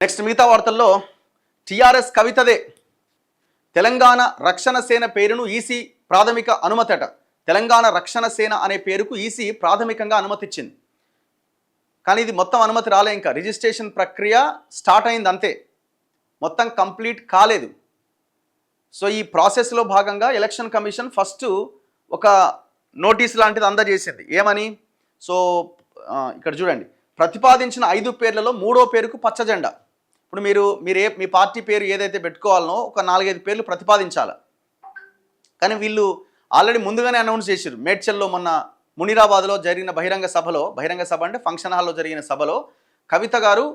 Next మిగతా వార్తల్లో TRS కవితదే Telangana Rakshana సేన పేరును ఈసీ ప్రాథమిక అనుమతట. తెలంగాణ రక్షణ సేన అనే పేరుకు ఈసీ ప్రాథమికంగా అనుమతి ఇచ్చింది. కానీ ఇది మొత్తం అనుమతి రాలే, ఇంకా రిజిస్ట్రేషన్ ప్రక్రియ స్టార్ట్ అయింది అంతే, మొత్తం కంప్లీట్ కాలేదు. సో ఈ ప్రాసెస్లో భాగంగా ఎలక్షన్ కమిషన్ ఫస్ట్ ఒక నోటీస్ లాంటిది అందజేసింది. ఏమని? సో ఇక్కడ చూడండి, ప్రతిపాదించిన 5 పేర్లలో 3వ పేరుకు పచ్చ జెండా. ఇప్పుడు మీ పార్టీ పేరు ఏదైతే పెట్టుకోవాలనో ఒక 4-5 పేర్లు ప్రతిపాదించాలి. కానీ వీళ్ళు ఆల్రెడీ ముందుగానే అనౌన్స్ చేశారు. మేడ్చల్లో మొన్న మునిరాబాద్లో జరిగిన బహిరంగ సభ అంటే ఫంక్షన్ హాల్లో జరిగిన సభలో కవిత గారు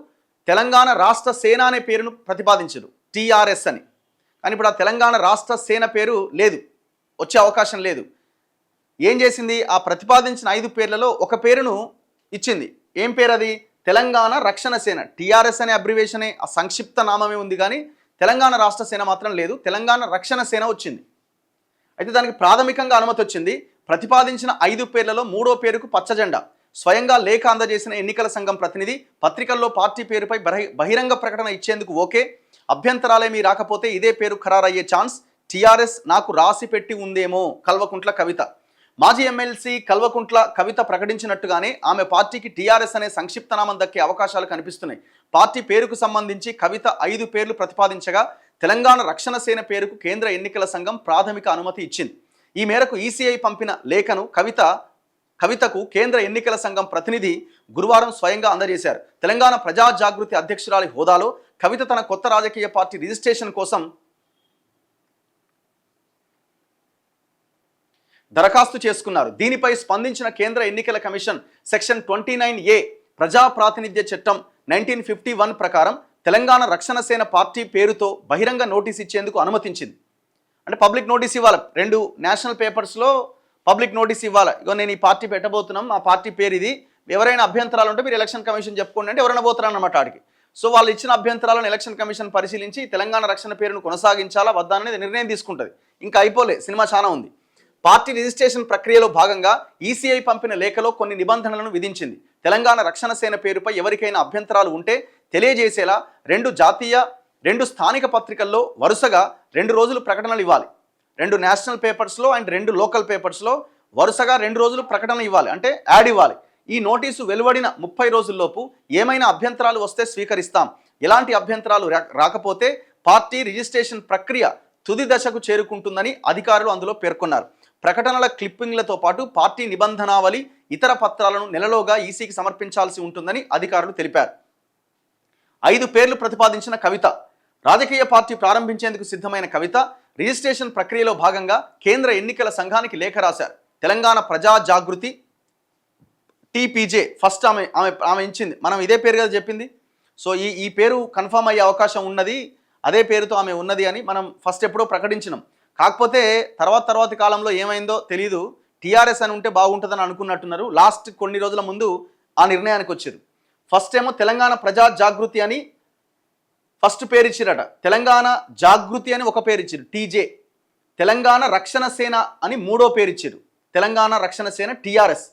తెలంగాణ రాష్ట్ర సేన అనే పేరును ప్రతిపాదించారు, టీఆర్ఎస్ అని. కానీ ఇప్పుడు ఆ తెలంగాణ రాష్ట్ర సేన పేరు లేదు, వచ్చే అవకాశం లేదు. ఏం చేసింది? ఆ ప్రతిపాదించిన 5 పేర్లలో ఒక పేరును ఇచ్చింది. ఏం పేరు అది? తెలంగాణ రక్షణ సేన. టీఆర్ఎస్ అనే అబ్రివేషనే, ఆ సంక్షిప్త నామమే ఉంది, కానీ తెలంగాణ రాష్ట్ర సేన మాత్రం లేదు. తెలంగాణ రక్షణ సేన వచ్చింది. అయితే దానికి ప్రాథమికంగా అనుమతి వచ్చింది. ప్రతిపాదించిన 5 పేర్లలో 3వ పేరుకు పచ్చ జెండా. స్వయంగా లేఖ అందజేసిన ఎన్నికల సంఘం ప్రతినిధి పత్రికల్లో పార్టీ పేరుపై బహిరంగ ప్రకటన ఇచ్చేందుకు ఓకే, అభ్యంతరాలేమీ రాకపోతే ఇదే పేరు ఖరారయ్యే ఛాన్స్ టీఆర్ఎస్ నాకు రాసి పెట్టి ఉందేమో. కల్వకుంట్ల కవిత. మాజీ ఎమ్మెల్సీ కల్వకుంట్ల కవిత ప్రకటించినట్టుగానే ఆమె పార్టీకి టీఆర్ఎస్ అనే సంక్షిప్త నామం దక్కే అవకాశాలు కనిపిస్తున్నాయి. పార్టీ పేరుకు సంబంధించి కవిత 5 పేర్లు ప్రతిపాదించగా తెలంగాణ రక్షణ సేన పేరుకు కేంద్ర ఎన్నికల సంఘం ప్రాథమిక అనుమతి ఇచ్చింది. ఈ మేరకు ఈసీఐ పంపిన లేఖను కవితకు కేంద్ర ఎన్నికల సంఘం ప్రతినిధి గురువారం స్వయంగా అందజేశారు. తెలంగాణ ప్రజా జాగృతి అధ్యక్షురాలి హోదాలో కవిత తన కొత్త రాజకీయ పార్టీ రిజిస్ట్రేషన్ కోసం దరఖాస్తు చేసుకున్నారు. దీనిపై స్పందించిన కేంద్ర ఎన్నికల కమిషన్ సెక్షన్ 29A ప్రజా ప్రాతినిధ్య చట్టం 1951 ప్రకారం తెలంగాణ రక్షణ సేన పార్టీ పేరుతో బహిరంగ నోటీస్ ఇచ్చేందుకు అనుమతించింది. అంటే పబ్లిక్ నోటీస్ ఇవ్వాలి, 2 నేషనల్ పేపర్స్లో పబ్లిక్ నోటీస్ ఇవ్వాలి. ఇగో నేను ఈ పార్టీ పెట్టబోతున్నాం, మా పార్టీ పేరు ఇది, ఎవరైనా అభ్యంతరాలు ఉంటే మీరు ఎలక్షన్ కమిషన్ చెప్పుకోండి అంటే ఎవరైనా పోతారు అన్నమాట ఆడికి. సో వాళ్ళు ఇచ్చిన అభ్యంతరాలను ఎలక్షన్ కమిషన్ పరిశీలించి తెలంగాణ రక్షణ పేరును కొనసాగించాలా వద్దా అనేది నిర్ణయం తీసుకుంటుంది. ఇంకా అయిపోలే, సినిమా చాలా ఉంది. పార్టీ రిజిస్ట్రేషన్ ప్రక్రియలో భాగంగా ఈసీఐ పంపిన లేఖలో కొన్ని నిబంధనలను విధించింది. తెలంగాణ రక్షణ సేన పేరుపై ఎవరికైనా అభ్యంతరాలు ఉంటే తెలియజేసేలా 2 జాతీయ 2 స్థానిక పత్రికల్లో వరుసగా 2 రోజులు ప్రకటనలు ఇవ్వాలి. 2 నేషనల్ పేపర్స్లో అండ్ 2 లోకల్ పేపర్స్లో వరుసగా 2 రోజులు ప్రకటనలు ఇవ్వాలి, అంటే యాడ్ ఇవ్వాలి. ఈ నోటీసు వెలువడిన 30 రోజుల్లోపు ఏమైనా అభ్యంతరాలు వస్తే స్వీకరిస్తాం, ఎలాంటి అభ్యంతరాలు రాకపోతే పార్టీ రిజిస్ట్రేషన్ ప్రక్రియ తుది దశకు చేరుకుంటుందని అధికారులు అందులో పేర్కొన్నారు. ప్రకటనల క్లిప్పింగ్లతో పాటు పార్టీ నిబంధనావళి ఇతర పత్రాలను నెలలోగా ఈసీకి సమర్పించాల్సి ఉంటుందని అధికారులు తెలిపారు. 5 పేర్లు ప్రతిపాదించిన కవిత. రాజకీయ పార్టీ ప్రారంభించేందుకు సిద్ధమైన కవిత రిజిస్ట్రేషన్ ప్రక్రియలో భాగంగా కేంద్ర ఎన్నికల సంఘానికి లేఖ రాశారు. తెలంగాణ ప్రజా జాగృతి టీపీజే ఫస్ట్ ఆమె ఇచ్చింది. మనం ఇదే పేరు కదా చెప్పింది. సో ఈ పేరు కన్ఫర్మ్ అయ్యే అవకాశం ఉన్నది, అదే పేరుతో ఆమె ఉన్నది అని మనం ఫస్ట్ ఎప్పుడో ప్రకటించినాం. కాకపోతే తర్వాతి కాలంలో ఏమైందో తెలీదు, టీఆర్ఎస్ అని ఉంటే బాగుంటుందని అనుకున్నట్టున్నారు. లాస్ట్ కొన్ని రోజుల ముందు ఆ నిర్ణయానికి వచ్చారు. ఫస్ట్ ఏమో తెలంగాణ ప్రజా జాగృతి అని ఫస్ట్ పేరు ఇచ్చిరట, తెలంగాణ జాగృతి అని ఒక పేరు ఇచ్చారు టీజే, తెలంగాణ రక్షణ సేన అని 3వ పేరు ఇచ్చారు తెలంగాణ రక్షణ సేన టీఆర్ఎస్,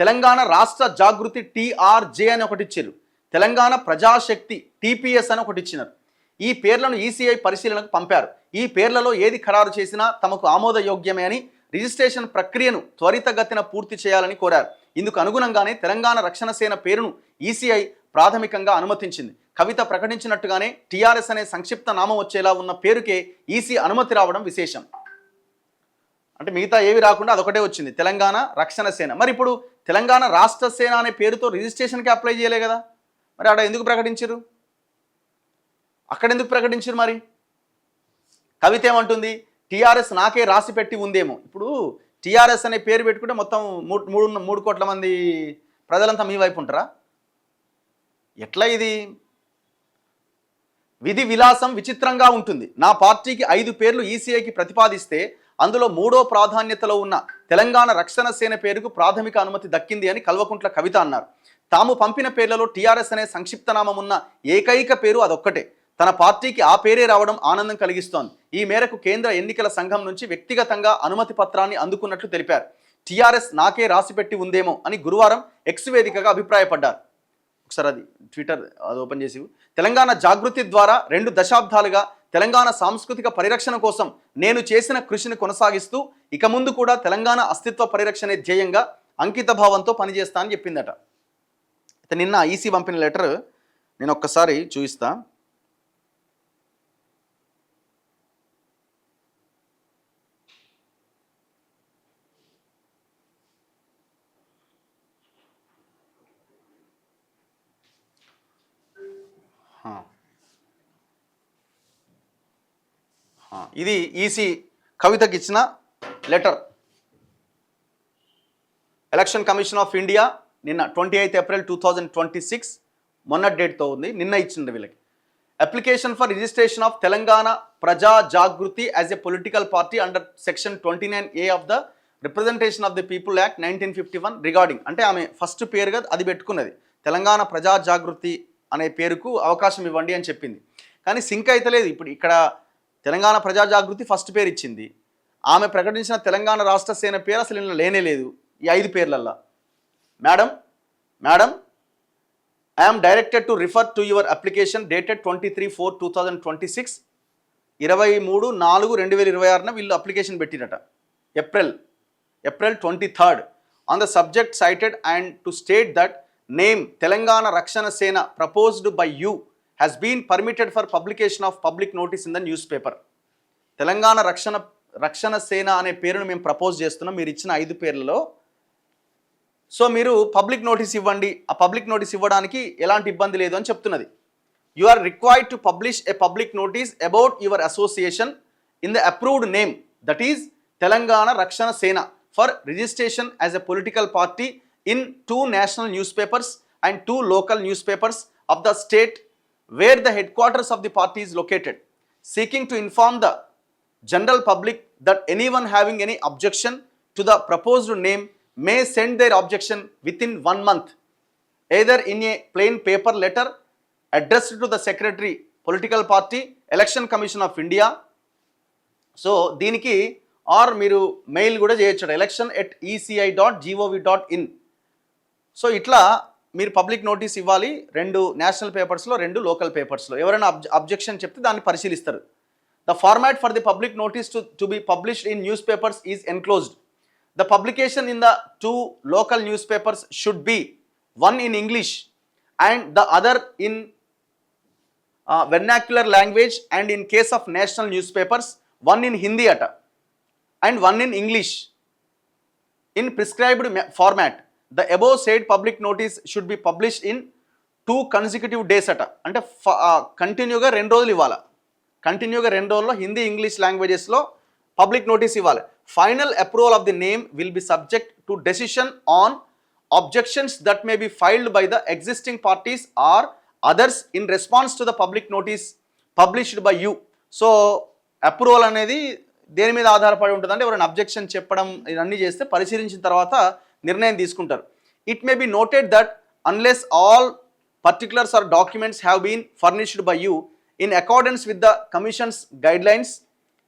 తెలంగాణ రాష్ట్ర జాగృతి టీఆర్జే అని ఒకటి ఇచ్చారు, తెలంగాణ ప్రజాశక్తి టీపీఎస్ అని ఒకటి ఇచ్చినారు. ఈ పేర్లను ఈసీఐ పరిశీలనకు పంపారు. ఈ పేర్లలో ఏది ఖరారు చేసినా తమకు ఆమోదయోగ్యమే అని రిజిస్ట్రేషన్ ప్రక్రియను త్వరితగతిన పూర్తి చేయాలని కోరారు. ఇందుకు అనుగుణంగానే తెలంగాణ రక్షణ సేన పేరును ఈసీఐ ప్రాథమికంగా అనుమతించింది. కవిత ప్రకటించినట్టుగానే టీఆర్ఎస్ అనే సంక్షిప్త నామం వచ్చేలా ఉన్న పేరుకే ఈసీ అనుమతి రావడం విశేషం. అంటే మిగతా ఏవి రాకుండా అదొకటే వచ్చింది, తెలంగాణ రక్షణ సేన. మరి ఇప్పుడు తెలంగాణ రాష్ట్ర సేన అనే పేరుతో రిజిస్ట్రేషన్కి అప్లై చేయలే కదా, మరి ఆడ ఎందుకు ప్రకటించారు? అక్కడ ఎందుకు ప్రకటించారు? మరి కవిత ఏమంటుంది? టీఆర్ఎస్ నాకే రాసి పెట్టి ఉందేమో. ఇప్పుడు టీఆర్ఎస్ అనే పేరు పెట్టుకుంటే మొత్తం 3 కోట్ల మంది ప్రజలంతా మీ వైపు ఉంటారా? ఎట్లా ఇది? విధి విలాసం విచిత్రంగా ఉంటుంది. నా పార్టీకి 5 పేర్లు ఈసీఐకి ప్రతిపాదిస్తే అందులో 3వ ప్రాధాన్యతలో ఉన్న తెలంగాణ రక్షణ సేన పేరుకు ప్రాథమిక అనుమతి దక్కింది అని కల్వకుంట్ల కవిత అన్నారు. తాము పంపిన పేర్లలో టీఆర్ఎస్ అనే సంక్షిప్త నామం ఉన్న ఏకైక పేరు అదొక్కటే. తన పార్టీకి ఆ పేరే రావడం ఆనందం కలిగిస్తోంది. ఈ మేరకు కేంద్ర ఎన్నికల సంఘం నుంచి వ్యక్తిగతంగా అనుమతి పత్రాన్ని అందుకున్నట్లు తెలిపారు. టీఆర్ఎస్ నాకే రాసిపెట్టి ఉందేమో అని గురువారం ఎక్స్ వేదికగా అభిప్రాయపడ్డారు. ఒకసారి అది ట్విట్టర్ అది ఓపెన్ చేసి, తెలంగాణ జాగృతి ద్వారా 2 దశాబ్దాలుగా తెలంగాణ సాంస్కృతిక పరిరక్షణ కోసం నేను చేసిన కృషిని కొనసాగిస్తూ ఇక ముందు కూడా తెలంగాణ అస్తిత్వ పరిరక్షణే ధ్యేయంగా అంకిత భావంతో పనిచేస్తా అని చెప్పిందట. అయితే నిన్న ఈసీ పంపిన లెటర్ నేను ఒక్కసారి చూపిస్తా. ఇది ఈసీ కవితకి ఇచ్చిన letter. Election commission of India నిన్న 28 ఏప్రిల్ 2026 మొన్న డేట్తో ఉంది, నిన్న ఇచ్చింది వీళ్ళకి. Application for registration of Telangana Praja Jagruthi as a political party under section 29A of the representation of the people act 1951 regarding. అంటే ఆమె ఫస్ట్ పేరుగా అది పెట్టుకున్నది, తెలంగాణ ప్రజా జాగృతి అనే పేరుకు అవకాశం ఇవ్వండి అని చెప్పింది. కానీ సింక్ అయితే లేదు. ఇప్పుడు ఇక్కడ తెలంగాణ ప్రజా జాగృతి ఫస్ట్ పేరు ఇచ్చింది, ఆమె ప్రకటించిన తెలంగాణ రాష్ట్ర సేన పేరు అసలు ఇలా లేనే లేదు ఈ 5 పేర్లల్లో. Madam I'm directed to refer to your application dated 23/4/2026 23/4/2026 వీళ్ళు అప్లికేషన్ పెట్టిరట. April 23rd on the subject cited and to state that name Telangana Rakshana Sena proposed by you has been permitted for publication of public notice in the newspaper. Telangana Rakshana సేన అనే పేరును మేము propose చేస్తున్నాం మీరు ఇచ్చిన 5 పేర్లలో. సో మీరు పబ్లిక్ నోటీస్ ఇవ్వండి, ఆ పబ్లిక్ నోటీస్ ఇవ్వడానికి ఎలాంటి ఇబ్బంది లేదు అని చెప్తున్నది. You are required to publish a public notice about your association in the approved name that is Telangana Rakshana Sena for registration as a political party in 2 national news papers and 2 local news papers of the state where the headquarters of the party is located, seeking to inform the general public that anyone having any objection to the proposed name may send their objection within 1 month, either in a plain paper letter addressed to the secretary, political party, election commission of India. So దీనికి are మీరు mail కూడా చేయొచ్చు, election@eci.gov.in. So ఇట్లా మీరు public notice ఇవ్వాలి 2 national పేపర్స్లో 2 local పేపర్స్లో. ఎవరైనా అబ్జెక్షన్ చెప్తే దాన్ని పరిశీలిస్తారు. The format for the public notice to be published in news papers is enclosed. The publication in the 2 local news papers should be one in English and the other in vernacular language, and in case of national newspapers one in Hindi and one in English in prescribed format. The above said public notice should be published in 2 consecutive days అంటే కంటిన్యూగా 2 రోజులు ఇవ్వాలి. కంటిన్యూగా 2 రోజుల్లో Hindi English లాంగ్వేజెస్లో public notice ఇవ్వాలి. Final approval of the name will be subject to decision on objections that may be filed by the existing parties or others in response to the public notice published by you. So approval అనేది దేని మీద ఆధారపడి ఉంటుందంటే ఎవరైనా objection చెప్పడం ఇవన్నీ చేస్తే పరిశీలించిన తర్వాత నిర్ణయం తీసుకుంటారు. It may be noted that unless all particulars or documents have been furnished by you in accordance with the commission's guidelines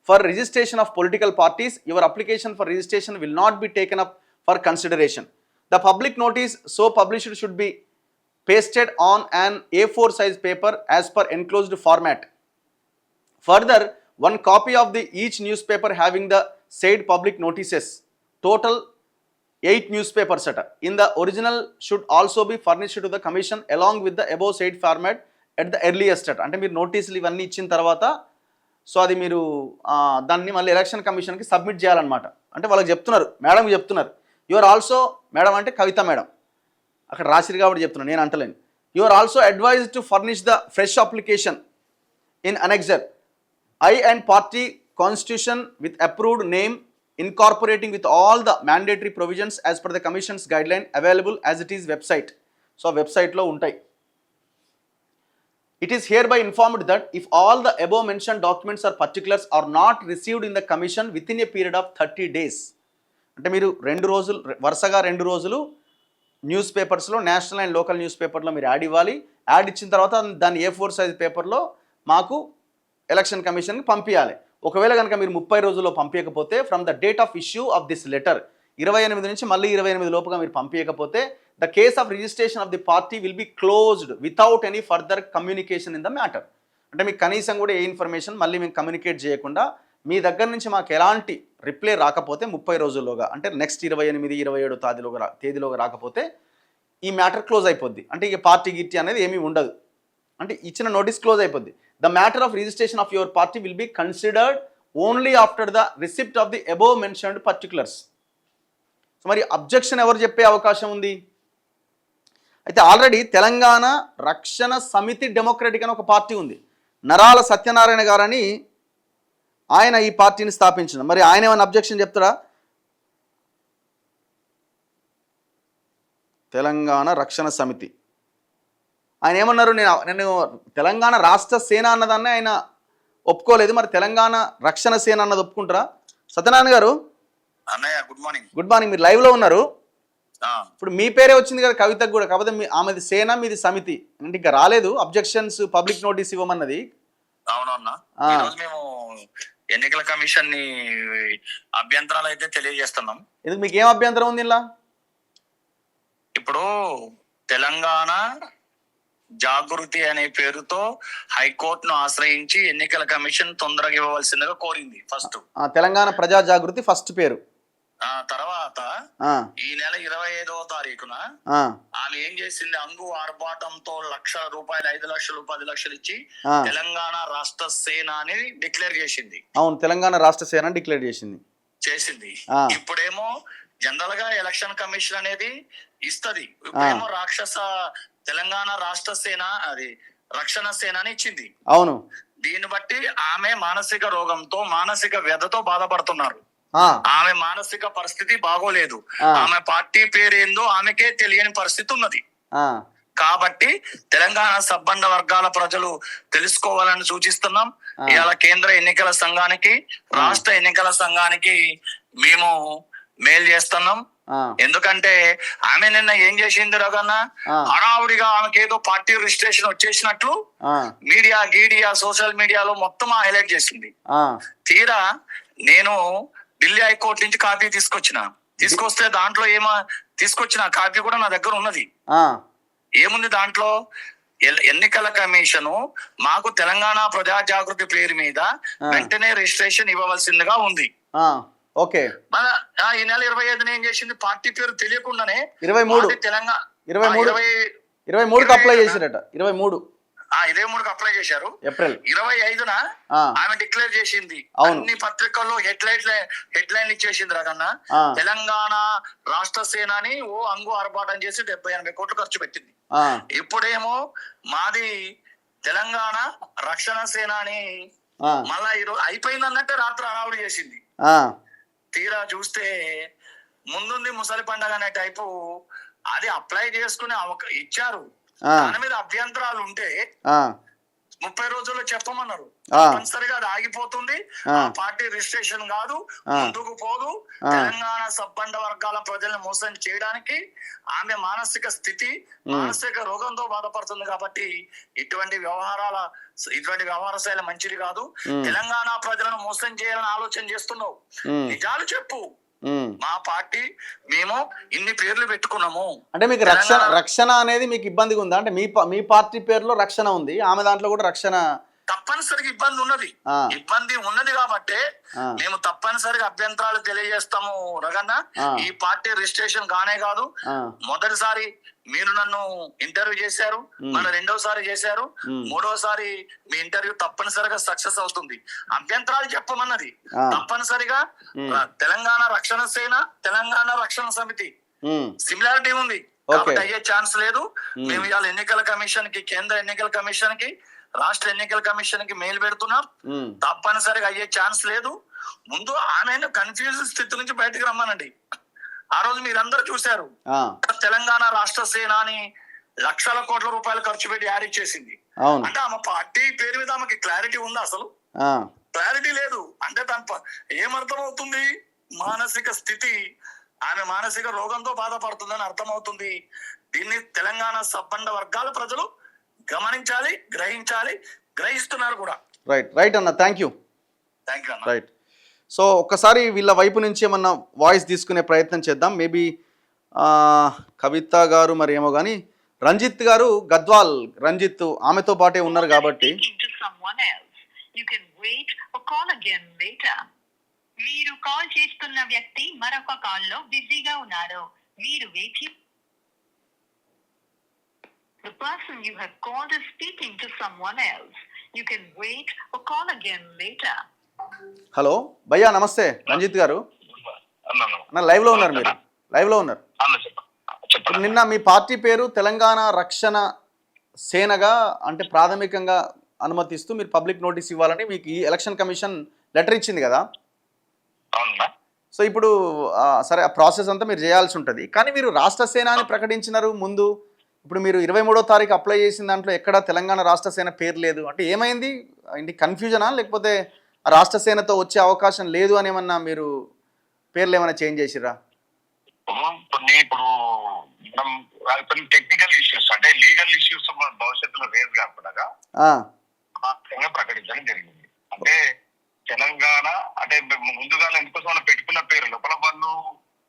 for registration of political parties, your application for registration will not be taken up for consideration. The public notice so published should be pasted on an A4 size paper as per enclosed format. Further, 1 copy of each newspaper having the said public notices, total 8 newspapers in the original should also be furnished to the commission along with the above said format at the earliest. అంటే మీరు నోటీసులు ఇవన్నీ ఇచ్చిన తర్వాత so అది మీరు దాన్ని మళ్ళీ ఎలక్షన్ కమిషన్కి సబ్మిట్ చేయాలన్నమాట. అంటే వాళ్ళకి చెప్తున్నారు, మేడంకి చెప్తున్నారు, యువర్ ఆల్సో, మేడం అంటే కవిత మేడం అక్కడ రాసిరు కాబట్టి చెప్తున్నాను, నేను అంటలేను. You're also advised to furnish the fresh application in annexure I and party constitution with approved name incorporating with all the mandatory provisions as per the commission's guideline available as it is website. So website lo untai. It is hereby informed that if all the above mentioned documents or particulars are not received in the commission within a period of 30 days, అంటే మీరు 2 రోజులు వరుసగా 2 రోజులు news పేపర్స్లో national and local news పేపర్లో మీరు add ఇవ్వాలి. Add ఇచ్చిన తర్వాత దాన్ని A4 సైజ్ పేపర్లో మాకు ఎలక్షన్ కమిషన్కి పంపించాలి. ఒకవేళ కనుక మీరు 30 రోజుల్లో పంపించకపోతే from the date of issue of this letter 28 నుంచి మళ్ళీ 28 లోపుగా మీరు పంపించకపోతే the case of registration of the party will be closed without any further communication in the matter. అంటే మీకు కనీసం కూడా ఏ ఇన్ఫర్మేషన్ మళ్ళీ మేము కమ్యూనికేట్ చేయకుండా మీ దగ్గర నుంచి మాకు ఎలాంటి రిప్లై రాకపోతే 30 రోజుల్లోగా, అంటే నెక్స్ట్ 28, 27 తేదీలోగా రాకపోతే ఈ మ్యాటర్ క్లోజ్ అయిపోద్ది. అంటే ఇక పార్టీ గిట్టి అనేది ఏమీ ఉండదు, అంటే ఇచ్చిన నోటీస్ క్లోజ్ అయిపోద్ది. The matter of registration of your party will be considered only after the receipt of the above mentioned particulars. So మరి అబ్జెక్షన్ ఎవరు చెప్పే అవకాశం ఉంది? అయితే ఆల్రెడీ తెలంగాణ రక్షణ సమితి డెమోక్రటిక్ అని ఒక పార్టీ ఉంది. నరాల సత్యనారాయణ గారని ఆయన ఈ పార్టీని స్థాపించిన. మరి ఆయన ఏమైనా అబ్జెక్షన్ చెప్తాడా? తెలంగాణ రక్షణ సమితి ఆయన ఏమన్నారు? నేను తెలంగాణ రాష్ట్ర సేన అన్నదాన్ని ఆయన ఒప్పుకోలేదు, మరి తెలంగాణ రక్షణ సేన అన్నది ఒప్పుకుంటారా? సత్యనారాయణ గారు అన్నయ్య గుడ్ మార్నింగ్. Good morning. మీరు లైవ్లో ఉన్నారు. ఇప్పుడు మీ పేరే వచ్చింది కదా కవితకు కూడా, కాకపోతే ఆమెది సేన మీది సమితి, అంటే ఇంకా రాలేదు అబ్జెక్షన్స్ పబ్లిక్ నోటీస్ ఇవ్వమన్నది. అవునన్నా, ఈరోజు మేము ఎన్నికల కమిషన్ ని అభ్యంతరాలు అయితే తెలియజేస్తున్నాం. ఎందుకు మీకు ఏం అభ్యంతరం ఉంది ఇలా? ఇప్పుడు తెలంగాణ జాగృతి అనే పేరుతో హైకోర్టును ఆశ్రయించి ఎన్నికల కమిషన్ తొందరగా ఇవ్వవలసిందిగా కోరింది. ఫస్ట్ తెలంగాణ ప్రజా జాగృతి ఫస్ట్ పేరు. తర్వాత ఈ నెల 25వ తారీఖున ఆమె ఏం చేసింది? అంగు ఆర్భాటంతో ₹1,00,000, 5 లక్షలు, 10 లక్షలు ఇచ్చి తెలంగాణ రాష్ట్ర సేన అని డిక్లేర్ చేసింది. అవును, తెలంగాణ రాష్ట్ర సేన డిక్లేర్ చేసింది. ఇప్పుడేమో జనరల్ గా ఎలక్షన్ కమిషన్ అనేది ఇస్తది, ఇప్పుడేమో రాక్షస తెలంగాణ రాష్ట్ర సేన అది రక్షణ సేన అని ఇచ్చింది. అవును, దీన్ని బట్టి ఆమె మానసిక రోగంతో మానసిక వ్యధతో బాధపడుతున్నారు. ఆమె మానసిక పరిస్థితి బాగోలేదు. ఆమె పార్టీ పేరేందో ఆమెకే తెలియని పరిస్థితి ఉన్నది. కాబట్టి తెలంగాణ సబ్బండ వర్గాల ప్రజలు తెలుసుకోవాలని సూచిస్తున్నాం. ఇవాళ కేంద్ర ఎన్నికల సంఘానికి, రాష్ట్ర ఎన్నికల సంఘానికి మేము మెయిల్ చేస్తున్నాం. ఎందుకంటే ఆమె నిన్న ఏం చేసింది రగన్న, హడావుడిగా ఆమెకి ఏదో పార్టీ రిజిస్ట్రేషన్ వచ్చేసినట్లు మీడియా సోషల్ మీడియాలో మొత్తం హైలైట్ చేసింది. తీరా నేను ఢిల్లీ హైకోర్టు నుంచి కాపీ తీసుకొస్తే దాంట్లో తీసుకొచ్చిన కాపీ కూడా నా దగ్గర ఉన్నది. ఏముంది దాంట్లో? ఎన్నికల కమిషను మాకు తెలంగాణ ప్రజా జాగృతి పేరు మీద వెంటనే రిజిస్ట్రేషన్ ఇవ్వవలసిందిగా ఉంది. ఓకే, మన ఈ నెల 25న ఏం చేసింది? పార్టీ పేరు తెలియకుండానే 23 తెలంగాణ 23 అప్లై చేశారట. 23కి అప్లై చేశారు. ఏప్రిల్ 25న ఆమె డిక్లేర్ చేసింది. అన్ని పత్రికల్లో హెడ్లైన్లు ఇచ్చేసింది రకన్న. తెలంగాణ రాష్ట్ర సేన అని అంగు ఆర్భాటం చేసి 70-80 కోట్లు ఖర్చు పెట్టింది. ఇప్పుడేమో మాది తెలంగాణ రక్షణ సేన అని మళ్ళా ఈరోజు అయిపోయింది అన్నట్టే రాత్రి హడావుడి చేసింది. తీరా చూస్తే ముందుంది ముసలి పండగ అనే టైపు అది అప్లై చేసుకుని ఇచ్చారు. దాని మీద అభ్యంతరాలు ఉంటే 30 రోజుల్లో చెప్పమన్నారు. తప్పనిసరిగా అది ఆగిపోతుంది. పార్టీ రిజిస్ట్రేషన్ కాదు, ముందుకు పోదు. తెలంగాణ సబ్బండ వర్గాల ప్రజల్ని మోసం చేయడానికి ఆమె మానసిక స్థితి, మానసిక రోగంతో బాధపడుతుంది. కాబట్టి ఇటువంటి వ్యవహార శైలి మంచిది కాదు. తెలంగాణ ప్రజలను మోసం చేయాలని ఆలోచన చేస్తున్నావు. నిజాలు చెప్పు. మా పార్టీ మేము ఇన్ని పేర్లు పెట్టుకున్నాము. అంటే మీకు రక్షణ అనేది మీకు ఇబ్బందిగా ఉందా? అంటే మీ పార్టీ పేరులో రక్షణ ఉంది, ఆమె దాంట్లో కూడా రక్షణ తప్పనిసరిగా ఇబ్బంది ఉన్నది కాబట్టి మేము తప్పనిసరిగా అభ్యంతరాలు తెలియజేస్తాము రగన్న. ఈ పార్టీ రిజిస్ట్రేషన్ కానే కాదు. మొదటిసారి మీరు నన్ను ఇంటర్వ్యూ చేశారు, మన రెండోసారి చేశారు, మూడోసారి మీ ఇంటర్వ్యూ తప్పనిసరిగా సక్సెస్ అవుతుంది. అభ్యంతరాలు చెప్పమన్నది తప్పనిసరిగా తెలంగాణ రక్షణ సేన, తెలంగాణ రక్షణ సమితి సిమిలారిటీ ఉంది కాబట్టి అయ్యే ఛాన్స్ లేదు. మేము ఇవాళ ఎన్నికల కమిషన్ కి, కేంద్ర ఎన్నికల కమిషన్ కి, రాష్ట్ర ఎన్నికల కమిషన్ కి మెయిల్ పెడుతున్నాం. తప్పనిసరిగా అయ్యే ఛాన్స్ లేదు. ముందు ఆమె కన్ఫ్యూజన్ స్థితి నుంచి బయటకు రమ్మనండి. ఆ రోజు మీరందరూ చూశారు, తెలంగాణ రాష్ట్ర సేన అని లక్షల కోట్ల రూపాయలు ఖర్చు పెట్టి యాడ్ ఇచ్చేసింది. అంటే ఆమె పార్టీ పేరు మీద ఆమెకి క్లారిటీ ఉందా? అసలు క్లారిటీ లేదు. అంటే దాని ఏమర్థం అవుతుంది? మానసిక స్థితి, ఆమె మానసిక రోగంతో బాధపడుతుందని అర్థమవుతుంది. దీన్ని తెలంగాణ సబ్బండ వర్గాల ప్రజలు గమనించాలి, గ్రహిస్తున్నారు కూడా. రైట్ అన్న, థ్యాంక్ యూ. రైట్. సో ఒక్కసారి వీళ్ళ వైపు నుంచి ఏమన్నా వాయిస్ తీసుకునే ప్రయత్నం చేద్దాం. మేబీ కవిత గారు మరి ఏమో కానీ రంజిత్ గారు గద్వాల్ రంజిత్ ఆమెతో పాటే ఉన్నారు కాబట్టి మీరు కాల్ చేస్తున్న వ్యక్తి మరొక కాల్లో బిజీగా ఉన్నారు. మీరు వేచి The person you have called is speaking to someone else. You can wait or call again later. Hello భయ్యా నమస్తే రంజిత్ గారు. అన్న లైవ్ లో ఉన్నారు, మీరు లైవ్ లో ఉన్నారు. నిన్న మీ పార్టీ పేరు తెలంగాణ రక్షణ సేనగా అంటే ప్రాథమికంగా అనుమతిస్తూ మీరు పబ్లిక్ నోటీస్ ఇవ్వాలని మీకు ఈ ఎలక్షన్ కమిషన్ లెటర్ ఇచ్చింది కదా. సో ఇప్పుడు సరే ఆ ప్రాసెస్ అంతా మీరు చేయాల్సి ఉంటుంది, కానీ మీరు రాష్ట్ర సేన అని ప్రకటించినారు ముందు. ఇప్పుడు మీరు 23వ తారీఖు అప్లై చేసిన దాంట్లో ఎక్కడ తెలంగాణ రాష్ట్ర సేన పేరు లేదు అంటే ఏమైంది? ఏంటి కన్ఫ్యూజనా, లేకపోతే రాష్ట్ర సేనతో వచ్చే అవకాశం లేదు అని ఏమన్నా మీరు పేర్లు ఏమైనా చేంజ్ చేసిరా? ఇప్పుడు మనం టెక్నికల్ ఇష్యూస్ అంటే లీగల్ ఇష్యూస్ భవిష్యత్తులో రేజ్ కాకుండా ప్రకటించడం జరిగింది. అంటే తెలంగాణ అంటే ముందుగా ఎందుకోసం పెట్టుకున్న పేరు లోపల వాళ్ళు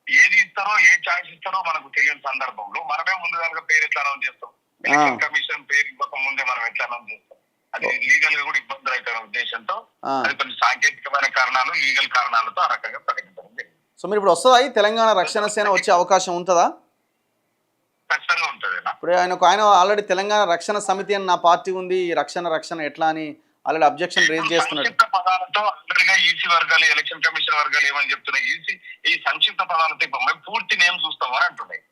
ఏది ఇస్తారో ఏ ఛాయిస్ ఇస్తారో మనకు తెలియని సందర్భంలో మనమే ముందుగా పేరు ఎట్లా అనౌన్స్ చేస్తాం? ఎలక్షన్ కమిషన్ పేరు ఇవ్వక ముందే మనం ఎట్లా అనౌన్స్ చేస్తాం? అది లీగల్ గా కూడా ఇబ్బందులు అవుతున్న ఉద్దేశంతో అది కొన్ని సాంకేతికమైన కారణాలు లీగల్ కారణాలతో ఆ రకంగా ప్రకటించడం జరిగింది. సో మీరు ఇప్పుడు వస్తుందా తెలంగాణ రక్షణ సేన వచ్చే అవకాశం ఉంటుందా? ఖచ్చితంగా ఉంటుంది. ఇప్పుడు ఆయన ఆల్రెడీ తెలంగాణ రక్షణ సమితి అని నా పార్టీ ఉంది, రక్షణ ఎట్లా అని ఆల్రెడీ అబ్జెక్షన్ రేజ్ చేస్తున్నాడు. సంక్షిప్త పదాలతో ఆల్రెడీగా ఈసీ వర్గాలు ఎలక్షన్ కమిషన్ వర్గాలు ఏమని చెప్తున్నాయి, ఈ సంక్షిప్త పదాలతో మేము పూర్తి నేమ్ చూస్తాం అని అంటున్నాయి.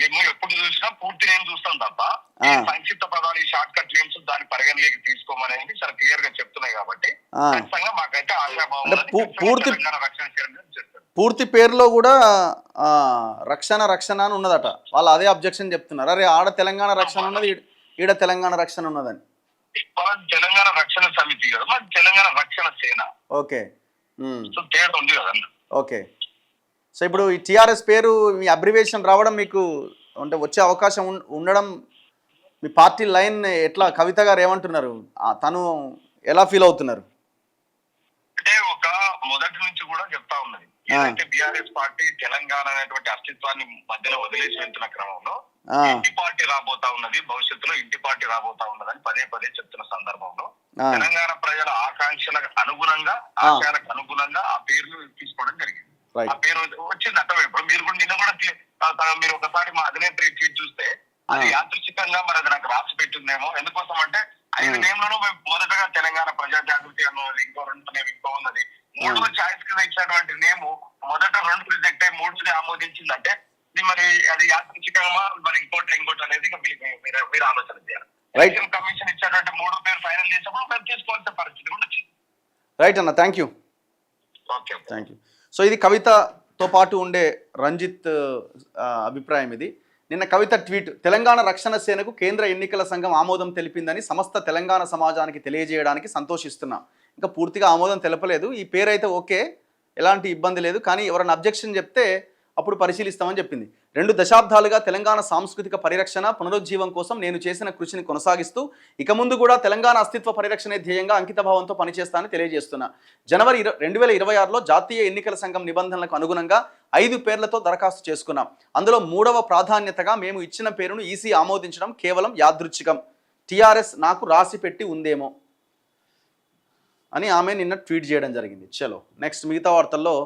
మేము ఎప్పుడు చూసినా పూర్తి నేమ్ చూస్తాం తప్ప ఈ సంక్షిప్త పదాలు ఈ షార్ట్ కట్ నేమ్స్ దాని పరిగణలోకి తీసుకోమనేది చాలా క్లియర్ గా చెప్తున్నాయి కాబట్టి ఖచ్చితంగా మాకైతే ఆశాభావం పూర్తి పేరులో కూడా రక్షణ అని ఉన్నదట. వాళ్ళు అదే అబ్జెక్షన్ చెప్తున్నారు, అరే ఆడ తెలంగాణ రక్షణ ఉన్నది ఈడ తెలంగాణ రక్షణ ఉన్నదని. తెలంగాణ రక్షణ సమితి కదా, మరి తెలంగాణ రక్షణ సేన. ఓకే, తేడా ఉంది కదా. ఓకే, సో ఇప్పుడు ఈ టిఆర్ఎస్ పేరు మీ అబ్రివేషన్ రావడం మీకు అంటే వచ్చే అవకాశం ఉండడం మీ పార్టీ లైన్ ఎట్లా? కవిత గారు ఏమంటున్నారు, తను ఎలా ఫీల్ అవుతున్నారు? అంటే ఒక మొదటి నుంచి కూడా చెప్తా ఉన్నది, ఏదైతే బీఆర్ఎస్ పార్టీ తెలంగాణ అనేటువంటి అస్తిత్వాన్ని మధ్యలో వదిలేసి వెళ్తున్న క్రమంలో ఇంటి పార్టీ రాబోతా ఉన్నది, భవిష్యత్తులో ఇంటి పార్టీ రాబోతా ఉన్నదని పదే చెప్తున్న సందర్భంలో తెలంగాణ ప్రజల ఆకాంక్షలకు అనుగుణంగా ఆశయాలకు అనుగుణంగా ఆ పేరును తీసుకోవడం జరిగింది. ఆ పేరు వచ్చింది అర్థం. ఇప్పుడు మీరు కూడా నిన్న కూడా మీరు ఒకసారి మా అధినేత్రి ట్వీట్ చూస్తే అది యాదృచ్ఛికంగా మరి అది నాకు రాసి పెట్టిందేమో. ఎందుకోసం అంటే 5 నేమ్లను మేము మొదటగా తెలంగాణ ప్రజా జాగృతి అన్నది, ఇంకో 2 నేమ్ ఇంకో ఉన్నది, 3వ ఛాయిస్ కింద ఇచ్చినటువంటి నేము మొదట 2 రిజెక్ట్ అయ్యి 3ని ఆమోదించిందంటే మరి అది యాదృచ్ఛికంగా మరి ఇంకోటి అనేది మీరు ఆలోచన చేయాలి. ఎలక్షన్ కమిషన్ ఇచ్చినటువంటి 3 పేరు ఫైనల్ చేసినప్పుడు మేము తీసుకోవాల్సిన పరిస్థితి కూడా వచ్చింది. రైట్ అన్న, థ్యాంక్ యూ. సో ఇది కవితతో పాటు ఉండే రంజిత్ అభిప్రాయం. ఇది నిన్న కవిత ట్వీట్, తెలంగాణ రక్షణ సేనకు కేంద్ర ఎన్నికల సంఘం ఆమోదం తెలిపిందని సమస్త తెలంగాణ సమాజానికి తెలియజేయడానికి సంతోషిస్తున్నా. ఇంకా పూర్తిగా ఆమోదం తెలపలేదు, ఈ పేరైతే ఓకే, ఎలాంటి ఇబ్బంది లేదు, కానీ ఎవరైనా అబ్జెక్షన్ చెప్తే అప్పుడు పరిశీలిస్తామని చెప్పింది. 2 దశాబ్దాలుగా తెలంగాణ సాంస్కృతిక పరిరక్షణ పునరుజ్జీవం కోసం నేను చేసిన కృషిని కొనసాగిస్తూ ఇక ముందు కూడా తెలంగాణ అస్తిత్వ పరిరక్షణ ధ్యేయంగా అంకితభావంతో పనిచేస్తానని తెలియజేస్తున్నా. జనవరి 2026లో జాతీయ ఎన్నికల సంఘం నిబంధనలకు అనుగుణంగా 5 పేర్లతో దరఖాస్తు చేసుకున్నాం. అందులో 3వ ప్రాధాన్యతగా మేము ఇచ్చిన పేరును ఈసీ ఆమోదించడం కేవలం యాదృచ్ఛికం, టీఆర్ఎస్ నాకు రాసి పెట్టి ఉందేమో అని ఆమె నిన్న ట్వీట్ చేయడం జరిగింది. చలో నెక్స్ట్ మిగతా వార్తల్లో